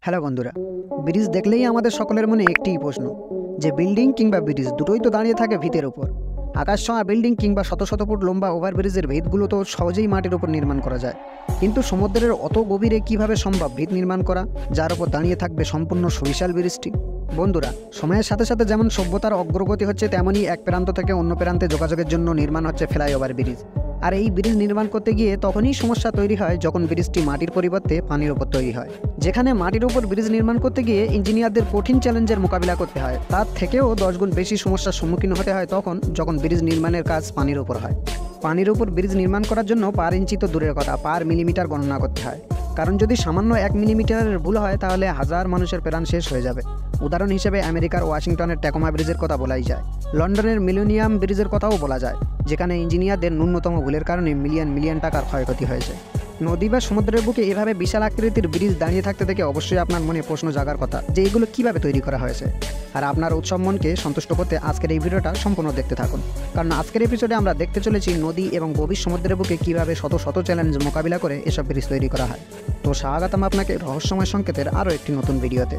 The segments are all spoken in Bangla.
হ্যালো বন্ধুরা, ব্রিজ দেখলেই আমাদের সকলের মনে একটিই প্রশ্ন যে বিল্ডিং কিংবা ব্রিজ দুটোই তো দাঁড়িয়ে থাকে ভিতের উপর। আকাশ ছোঁয়া বিল্ডিং কিংবা শত শত ফুট লম্বা ওভারব্রিজের ভিতগুলো তো সহজেই মাটির উপর নির্মাণ করা যায়, কিন্তু সমুদ্রের অত গভীরে কিভাবে সম্ভব ভিত নির্মাণ করা যার উপর দাঁড়িয়ে থাকবে সম্পূর্ণ সুবিশাল ব্রিজটি? বন্ধুরা, সময়ের সাথে সাথে যেমন সভ্যতার অগ্রগতি হচ্ছে, তেমনই এক প্রান্ত থেকে অন্য প্রান্তে যোগাযোগের জন্য নির্মাণ হচ্ছে ফ্লাইওভার ব্রিজ। আর এই ব্রিজ নির্মাণ করতে গিয়ে তখনই সমস্যা তৈরি হয় যখন ব্রিজটি মাটির পরিবর্তে পানির উপর তৈরি হয়। যেখানে মাটির উপর ব্রিজ নির্মাণ করতে গিয়ে ইঞ্জিনিয়ারদের কঠিন চ্যালেঞ্জের মোকাবিলা করতে হয়, তার থেকেও 10 গুণ বেশি সমস্যার সম্মুখীন হতে হয় যখন ব্রিজ নির্মাণের কাজ পানির উপর হয়। পানির উপর ব্রিজ নির্মাণ করার জন্য পার ইঞ্চি তো দূরের কথা, পার মিলিমিটার গণনা করতে হয়। কারণ যদি সামান্য 1 মিলিমিটারের ভুল হয় তাহলে হাজার মানুষের প্রাণ শেষ হয়ে যাবে। উদাহরণ হিসেবে আমেরিকার ওয়াশিংটনের ট্যাকোমা ব্রিজের কথা বলাই যায়, লন্ডনের মিলেনিয়াম ব্রিজের কথাও বলা যায়, যেখানে ইঞ্জিনিয়ারদের ন্যূনতম ভুলের কারণে মিলিয়ন মিলিয়ন টাকার ক্ষয়ক্ষতি হয়েছে। নদী বা সমুদ্রের বুকে এভাবে বিশাল আকৃতির ব্রিজ দাঁড়িয়ে থাকতে দেখে অবশ্যই আপনার মনে প্রশ্ন জাগার কথা যে এগুলো কিভাবে তৈরি করা হয়েছে। আর আপনার উৎসব মনকে সন্তুষ্ট করতে আজকের এই ভিডিওটা সম্পূর্ণ দেখতে থাকুন, কারণ আজকের এপিসোডে আমরা দেখতে চলেছি নদী এবং গভীর সমুদ্রের বুকে কিভাবে শত শত চ্যালেঞ্জ মোকাবিলা করে এসব ব্রিজ তৈরি করা হয়। তো স্বাগতম আপনাকে রহস্যময় সংকেতের আরও একটি নতুন ভিডিওতে।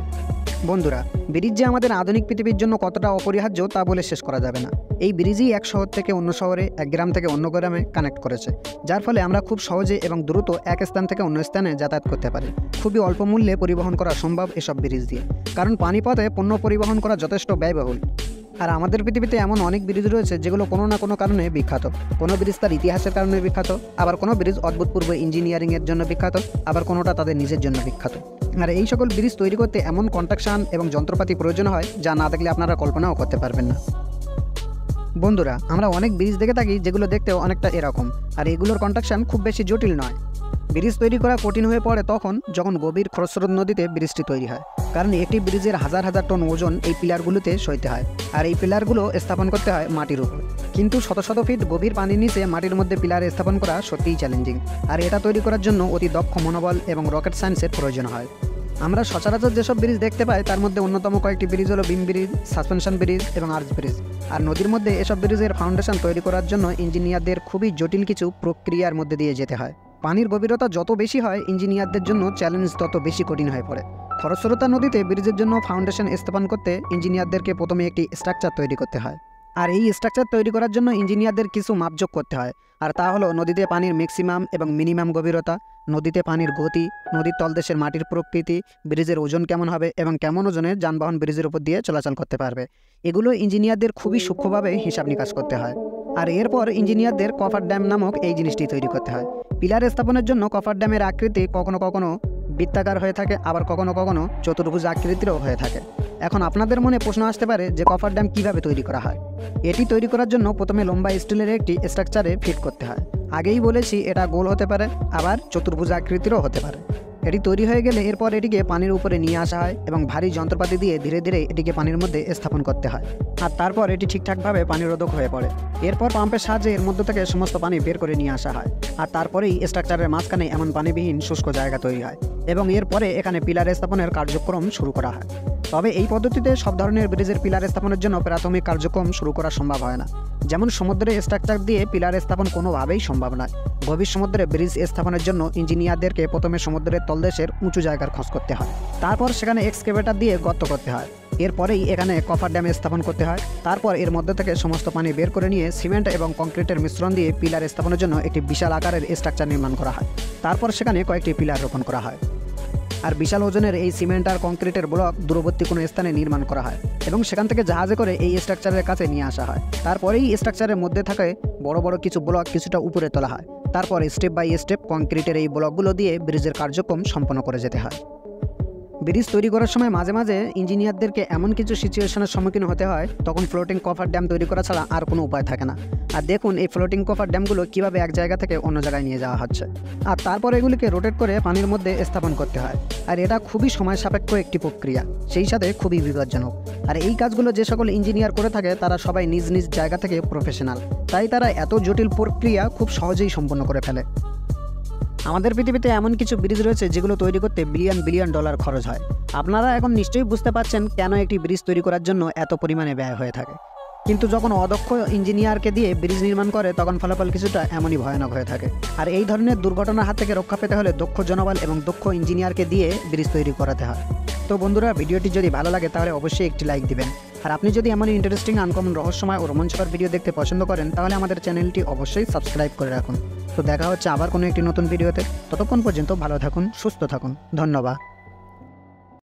বন্ধুরা, ব্রিজ যে আমাদের আধুনিক পৃথিবীর জন্য কতটা অপরিহার্য তা বলে শেষ করা যাবে না। এই ব্রিজই এক শহর থেকে অন্য শহরে, এক গ্রাম থেকে অন্য গ্রামে কানেক্ট করেছে, যার ফলে আমরা খুব সহজে এবং দ্রুত এক স্থান থেকে অন্য স্থানে যাতায়াত করতে পারি। খুবই অল্প মূল্যে পরিবহন করা সম্ভব এসব ব্রিজ দিয়ে, কারণ পানিপথে পণ্য পরিবহন করা যথেষ্ট ব্যয়বহুল। আর আমাদের পৃথিবীতে এমন অনেক ব্রিজ রয়েছে যেগুলো কোনো না কোনো কারণে বিখ্যাত। কোনো ব্রিজ তার ইতিহাসের কারণে বিখ্যাত, আবার কোনো ব্রিজ অদ্ভুতপূর্ব ইঞ্জিনিয়ারিংয়ের জন্য বিখ্যাত, আবার কোনোটা তাদের নিজের জন্য বিখ্যাত। আর এই সকল ব্রিজ তৈরি করতে এমন কনস্ট্রাকশন এবং যন্ত্রপাতি প্রয়োজন হয় যা না দেখলে আপনারা কল্পনাও করতে পারবেন না। বন্ধুরা, আমরা অনেক ব্রিজ দেখে থাকি যেগুলো দেখতেও অনেকটা এরকম, আর এগুলোর কনস্ট্রাকশন খুব বেশি জটিল নয়। ব্রিজ তৈরি করা কঠিন হয়ে পড়ে যখন গভীর খরস্রোত নদীতে ব্রিজটি তৈরি হয়, কারণ একটি ব্রিজের হাজার হাজার টন ওজন এই পিলারগুলোতে সইতে হয়, আর এই পিলারগুলো স্থাপন করতে হয় মাটির উপর। কিন্তু শত শত ফিট গভীর পানির নিচে মাটির মধ্যে পিলার স্থাপন করা সত্যিই চ্যালেঞ্জিং, আর এটা তৈরি করার জন্য অতি দক্ষ মনোবল এবং রকেট সায়েন্সের প্রয়োজন হয়। আমরা সচরাচর যেসব ব্রিজ দেখতে পাই তার মধ্যে অন্যতম কয়েকটি ব্রিজ হলো বিম ব্রিজ, সাসপেনশন ব্রিজ এবং আর্চ ব্রিজ। আর নদীর মধ্যে এসব ব্রিজের ফাউন্ডেশন তৈরি করার জন্য ইঞ্জিনিয়ারদের খুবই জটিল কিছু প্রক্রিয়ার মধ্যে দিয়ে যেতে হয়। পানির গভীরতা যত বেশি হয় ইঞ্জিনিয়ারদের জন্য চ্যালেঞ্জ তত বেশি কঠিন হয়ে পড়ে। খরস্রোতা নদীতে ব্রিজের জন্য ফাউন্ডেশন স্থাপন করতে ইঞ্জিনিয়ারদেরকে প্রথমে একটি স্ট্রাকচার তৈরি করতে হয়, আর এই স্ট্রাকচার তৈরি করার জন্য ইঞ্জিনিয়ারদের কিছু মাপযোগ করতে হয়। আর তা হলো নদীতে পানির ম্যাক্সিমাম এবং মিনিমাম গভীরতা, নদীতে পানির গতি, নদীর তলদেশের মাটির প্রকৃতি, ব্রিজের ওজন কেমন হবে এবং কেমন ওজনের যানবাহন ব্রিজের উপর দিয়ে চলাচল করতে পারবে। এগুলো ইঞ্জিনিয়ারদের খুবই সূক্ষ্মভাবে হিসাব নিকাশ করতে হয়। আর এরপর ইঞ্জিনিয়ারদের কফার ড্যাম নামক এই জিনিসটি তৈরি করতে হয়। পিলার স্থাপনের জন্য কফার ড্যামের আকৃতি কখনো কখনো বৃত্তাকার হয়ে থাকে, আবার কখনো কখনো চতুর্ভুজ আকৃতিরও হয়ে থাকে। এখন আপনাদের মনে প্রশ্ন আসতে পারে যে কফার ড্যাম কিভাবে তৈরি করা হয়। এটি তৈরি করার জন্য প্রথমে লম্বা স্টিলের একটি স্ট্রাকচারে ফিট করতে হয়। আগেই বলেছি এটা গোল হতে পারে, আবার চতুর্ভুজ আকৃতিরও হতে পারে। এটি তৈরি হয়ে গেলে এরপর এটিকে পানির উপরে নিয়ে আসা হয় এবং ভারী যন্ত্রপাতি দিয়ে ধীরে ধীরে এটিকে পানির মধ্যে স্থাপন করতে হয়, আর তারপর এটি ঠিকঠাকভাবে পানিরোধক হয়ে পড়ে। এরপর পাম্পের সাহায্যে এর মধ্য থেকে সমস্ত পানি বের করে নিয়ে আসা হয়, আর তারপরেই স্ট্রাকচারের মাঝখানে এমন পানিবিহীন শুষ্ক জায়গা তৈরি হয় এবং এরপরে এখানে পিলার স্থাপনের কার্যক্রম শুরু করা হয়। তবে এই পদ্ধতিতে সব ধরনের ব্রিজের পিলার স্থাপনের জন্য প্রাথমিক কার্যক্রম শুরু করা সম্ভব হয় না। যেমন সমুদ্রে স্ট্রাকচার দিয়ে পিলার স্থাপন কোনোভাবেই সম্ভব নয়। গভীর সমুদ্রে ব্রিজ স্থাপনের জন্য ইঞ্জিনিয়ারদেরকে প্রথমে সমুদ্রের তলদেশের উঁচু জায়গার খোঁজ করতে হয়, তারপর সেখানে এক্সকেভেটর দিয়ে গর্ত করতে হয়। এরপরেই এখানে কফার ড্যাম স্থাপন করতে হয়। তারপর এর মধ্যে থেকে সমস্ত পানি বের করে নিয়ে সিমেন্ট এবং কংক্রিটের মিশ্রণ দিয়ে পিলার স্থাপনের জন্য একটি বিশাল আকারের স্ট্রাকচার নির্মাণ করা হয়। তারপর সেখানে কয়েকটি পিলার রোপণ করা হয়, আর বিশাল ওজনের এই সিমেন্ট আর কংক্রিটের ব্লক দূরবর্তী কোনো স্থানে নির্মাণ করা হয় এবং সেখান থেকে জাহাজে করে এই স্ট্রাকচারের কাছে নিয়ে আসা হয়। তারপরেই স্ট্রাকচারের মধ্যে থাকে বড় বড় কিছু ব্লক কিছুটা উপরে তোলা হয়। তারপর স্টেপ বাই স্টেপ কংক্রিটের এই ব্লকগুলো দিয়ে ব্রিজের কার্যক্রম সম্পন্ন করে যেতে হয়। ব্রিজ তৈরি করার সময় মাঝে মাঝে ইঞ্জিনিয়ারদেরকে এমন কিছু সিচুয়েশনের সম্মুখীন হতে হয় তখন ফ্লোটিং কফার ড্যাম তৈরি করা ছাড়া আর কোনো উপায় থাকে না। আর দেখুন এই ফ্লোটিং কফার ড্যামগুলো কীভাবে এক জায়গা থেকে অন্য জায়গায় নিয়ে যাওয়া হচ্ছে, আর তারপর এগুলিকে রোটেট করে পানির মধ্যে স্থাপন করতে হয়। আর এটা খুবই সময় সাপেক্ষ একটি প্রক্রিয়া, সেই সাথে খুবই বিপজ্জনক। আর এই কাজগুলো যে সকল ইঞ্জিনিয়ার করে থাকে তারা সবাই নিজ নিজ জায়গা থেকে প্রফেশনাল, তাই তারা এত জটিল প্রক্রিয়া খুব সহজেই সম্পন্ন করে ফেলে। আমাদের পৃথিবীতে এমন কিছু ব্রিজ রয়েছে যেগুলো তৈরি করতে বিলিয়ন বিলিয়ন ডলার খরচ হয়। আপনারা এখন নিশ্চয়ই বুঝতে পারছেন কেন একটি ব্রিজ তৈরি করার জন্য এত পরিমাণে ব্যয় হয়ে থাকে। কিন্তু যখন অদক্ষ ইঞ্জিনিয়ারকে দিয়ে ব্রিজ নির্মাণ করে তখন ফলাফল কিছুটা এমনই ভয়ানক হয়ে থাকে। আর এই ধরনের দুর্ঘটনার হাত থেকে রক্ষা পেতে হলে দক্ষ জনবল এবং দক্ষ ইঞ্জিনিয়ারকে দিয়ে ব্রিজ তৈরি করাতে হয়। তো বন্ধুরা, ভিডিওটি যদি ভালো লাগে তাহলে অবশ্যই একটি লাইক দিবেন। আর আপনি যদি এমন ইন্টারেস্টিং, আনকমন, রহস্যময় ও রোমাঞ্চকর ভিডিও দেখতে পছন্দ করেন তাহলে আমাদের চ্যানেলটি অবশ্যই সাবস্ক্রাইব করে রাখুন। তো দেখা হচ্ছে আবার কোনো একটি নতুন ভিডিওতে। ততক্ষণ পর্যন্ত ভালো থাকুন, সুস্থ থাকুন। ধন্যবাদ।